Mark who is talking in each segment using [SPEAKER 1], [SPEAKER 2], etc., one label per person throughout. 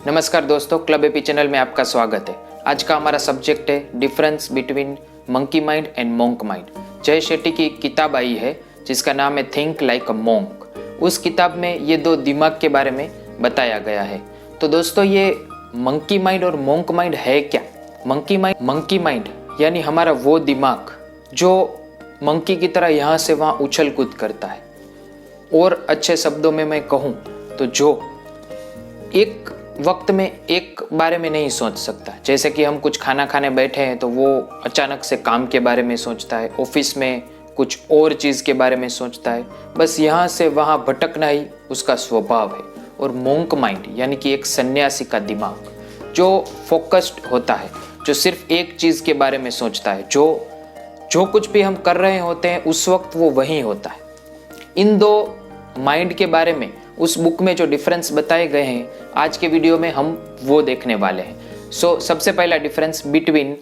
[SPEAKER 1] नमस्कार दोस्तों, club AP channel में आपका स्वागत है। आज का हमारा सब्जेक्ट है difference between monkey mind and monk mind. जय शेट्टी की एक किताब आई है जिसका नाम है थिंक लाइक अ मोंक। उस किताब में ये दो दिमाग के बारे में बताया गया है। तो दोस्तों, ये मंकी माइंड और मोंक माइंड है क्या? मंकी माइंड यानी हमारा वो दिमाग जो मंकी की तरह यहाँ से वहाँ उछल कूद करता है, और अच्छे शब्दों में मैं कहूँ तो जो एक वक्त में एक बारे में नहीं सोच सकता। जैसे कि हम कुछ खाना खाने बैठे हैं तो वो अचानक से काम के बारे में सोचता है, ऑफिस में कुछ और चीज़ के बारे में सोचता है, बस यहाँ से वहाँ भटकना ही उसका स्वभाव है। और मोंक माइंड यानी कि एक सन्यासी का दिमाग जो फोकस्ड होता है, जो सिर्फ एक चीज़ के बारे में सोचता है, जो कुछ भी हम कर रहे होते हैं उस वक्त वो वहीं होता है। इन दो माइंड के बारे में उस बुक में जो डिफरेंस बताए गए हैं, आज के वीडियो में हम वो देखने वाले हैं। सबसे पहला difference between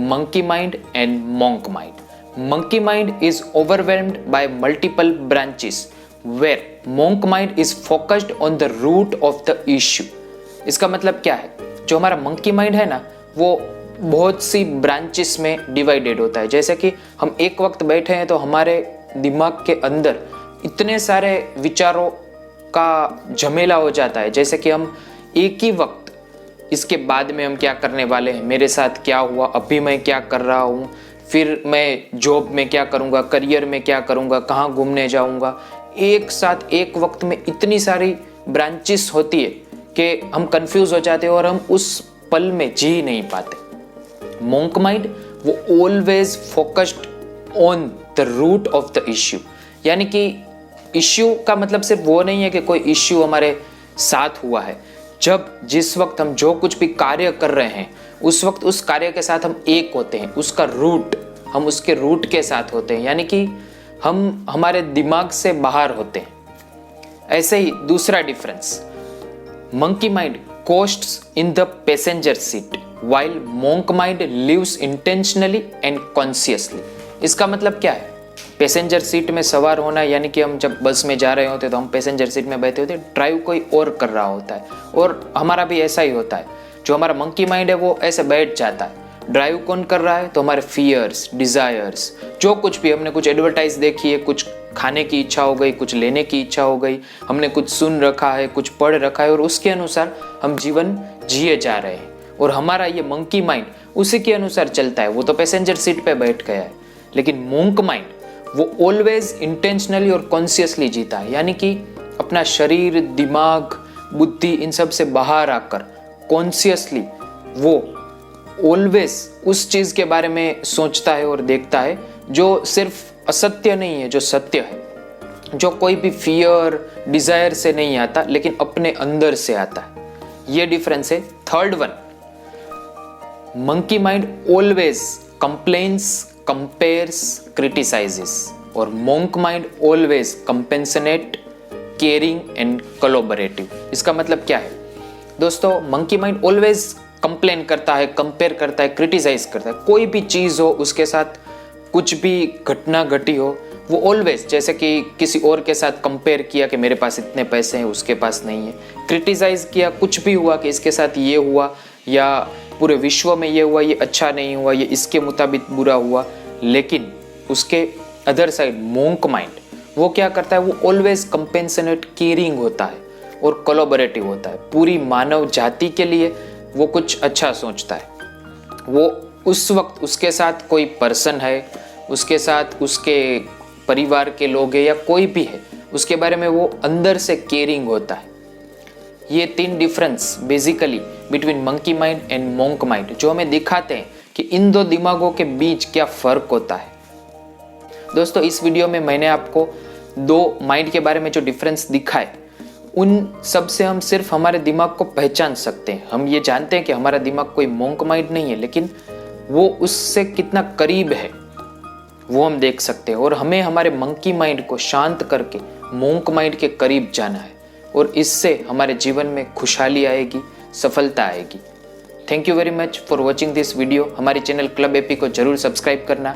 [SPEAKER 1] monkey mind and monk mind. Monkey mind is overwhelmed by multiple branches where monk mind is focused on the root of the issue. इसका मतलब क्या है? जो हमारा मंकी माइंड है ना, वो बहुत सी ब्रांचेस में डिवाइडेड होता है। जैसे कि हम एक वक्त बैठे हैं तो हमारे दिमाग के अंदर इतने सारे विचारों का झमेला हो जाता है। जैसे कि हम एक ही वक्त इसके बाद में हम क्या करने वाले हैं, मेरे साथ क्या हुआ, अभी मैं क्या कर रहा हूँ, फिर मैं जॉब में क्या करूँगा, करियर में क्या करूँगा, कहाँ घूमने जाऊँगा, एक साथ एक वक्त में इतनी सारी ब्रांचेस होती है कि हम कंफ्यूज हो जाते हैं और हम उस पल में जी नहीं पाते। मोंक माइंड वो always focused on the root of the issue, यानी कि इश्यू का मतलब सिर्फ वो नहीं है कि कोई इश्यू हमारे साथ हुआ है। जिस वक्त हम जो कुछ भी कार्य कर रहे हैं उस वक्त उस कार्य के साथ हम एक होते हैं, उसका रूट, हम उसके रूट के साथ होते हैं, यानी कि हम हमारे दिमाग से बाहर होते हैं। ऐसे ही दूसरा difference, monkey mind coasts in the passenger seat while monk mind lives intentionally and consciously. इसका मतलब क्या है? पैसेंजर सीट में सवार होना यानी कि हम जब बस में जा रहे होते तो हम पैसेंजर सीट में बैठे होते, ड्राइव कोई और कर रहा होता है, और हमारा भी ऐसा ही होता है। जो हमारा मंकी माइंड है वो ऐसे बैठ जाता है। ड्राइव कौन कर रहा है? तो हमारे फियर्स, डिजायर्स, जो कुछ भी, हमने कुछ एडवर्टाइज देखी है, कुछ खाने की इच्छा हो गई, कुछ लेने की इच्छा हो गई, हमने कुछ सुन रखा है, कुछ पढ़ रखा है, और उसके अनुसार हम जीवन जिए जा रहे हैं। और हमारा ये मंकी माइंड उसी के अनुसार चलता है। वो तो पैसेंजर सीट पे बैठ गया है, लेकिन मोंक माइंड वो ऑलवेज इंटेंशनली और कॉन्शियसली जीता है, यानी कि अपना शरीर, दिमाग, बुद्धि, इन सब से बाहर आकर कॉन्शियसली वो ऑलवेज उस चीज के बारे में सोचता है और देखता है जो सिर्फ असत्य नहीं है, जो सत्य है, जो कोई भी फियर, डिजायर से नहीं आता, लेकिन अपने अंदर से आता है। ये डिफरेंस है। Third one, monkey mind always complains, compares, criticizes, और monk mind always compassionate, caring and collaborative। इसका मतलब क्या है दोस्तों? मंकी माइंड ऑलवेज कंप्लेन करता है, कंपेयर करता है, क्रिटिसाइज करता है। कोई भी चीज हो, उसके साथ कुछ भी घटना घटी हो, वो ऑलवेज, जैसे कि किसी और के साथ कंपेयर किया कि मेरे पास इतने पैसे हैं, उसके पास नहीं है, क्रिटिसाइज किया, कुछ भी हुआ कि इसके साथ ये हुआ या पूरे विश्व में ये हुआ, ये अच्छा नहीं हुआ, ये इसके मुताबिक बुरा हुआ, लेकिन उसके अदर साइड मोंक माइंड वो क्या करता है? वो ऑलवेज कंपेंसेनेट, केयरिंग होता है और कोलैबोरेटिव होता है। पूरी मानव जाति के लिए वो कुछ अच्छा सोचता है। वो उस वक्त उसके साथ कोई पर्सन है, उसके साथ उसके परिवार के लोग हैं या कोई भी है, उसके बारे में वो अंदर से केयरिंग होता है। ये तीन difference basically between monkey mind and monk mind जो हमें दिखाते हैं कि इन दो दिमागों के बीच क्या फर्क होता है। दोस्तों, इस वीडियो में मैंने आपको दो माइंड के बारे में जो डिफरेंस दिखाए, उन सब से हम सिर्फ हमारे दिमाग को पहचान सकते हैं। हम ये जानते हैं कि हमारा दिमाग कोई मोंक माइंड नहीं है, लेकिन वो उससे कितना करीब है वो हम देख सकते हैं। और हमें हमारे मंकी माइंड को शांत करके मोंक माइंड के करीब जाना है, और इससे हमारे जीवन में खुशहाली आएगी, सफलता आएगी। Thank you very much for watching this video. हमारी चैनल क्लब एपी को जरूर सब्सक्राइब करना।